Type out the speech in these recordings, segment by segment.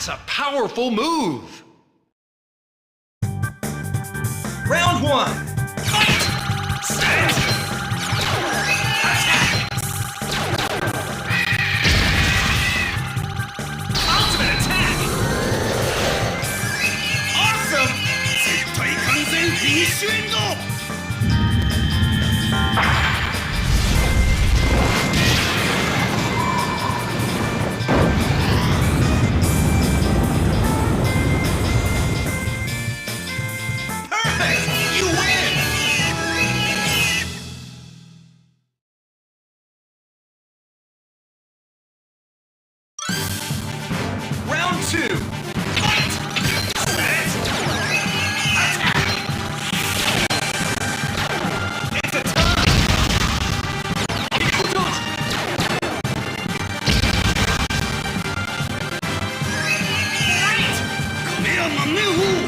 That's a powerful move. Round one. Fight! Set! Attack! Ultimate attack! Awesome! 絶対完全フィニッシュエンド! Round two. Fight! Set! Attack! It's a tie! Right! Kamehameha!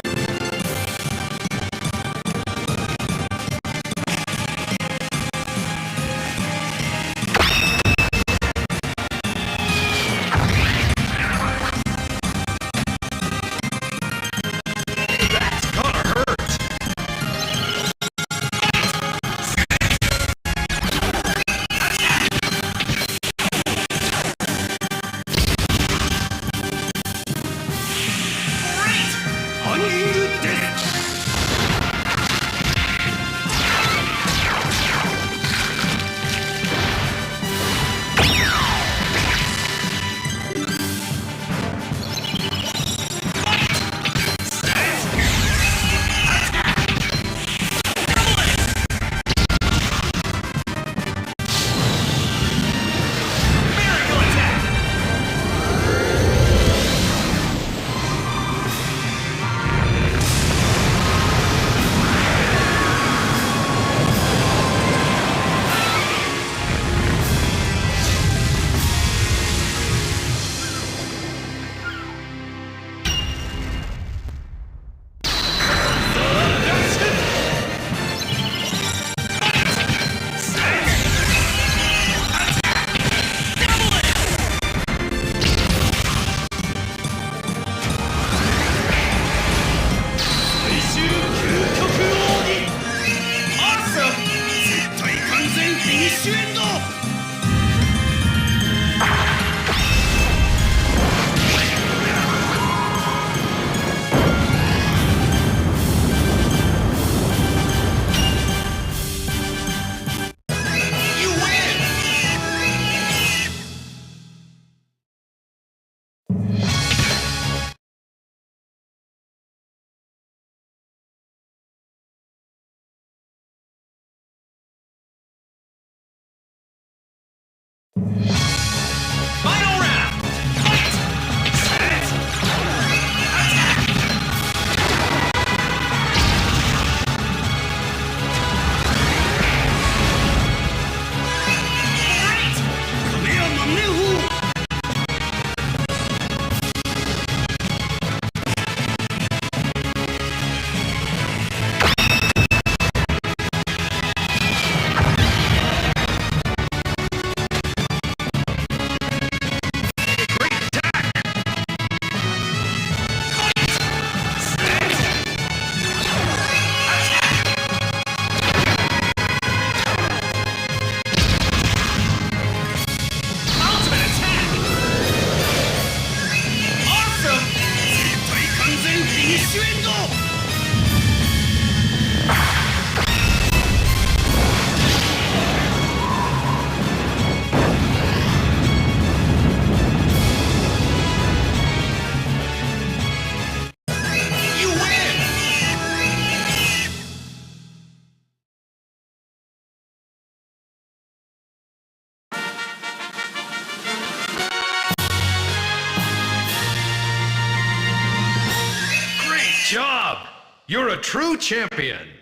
Final round! Fight! Set! Attack! Right! Kamehameha! Job! You're a true champion!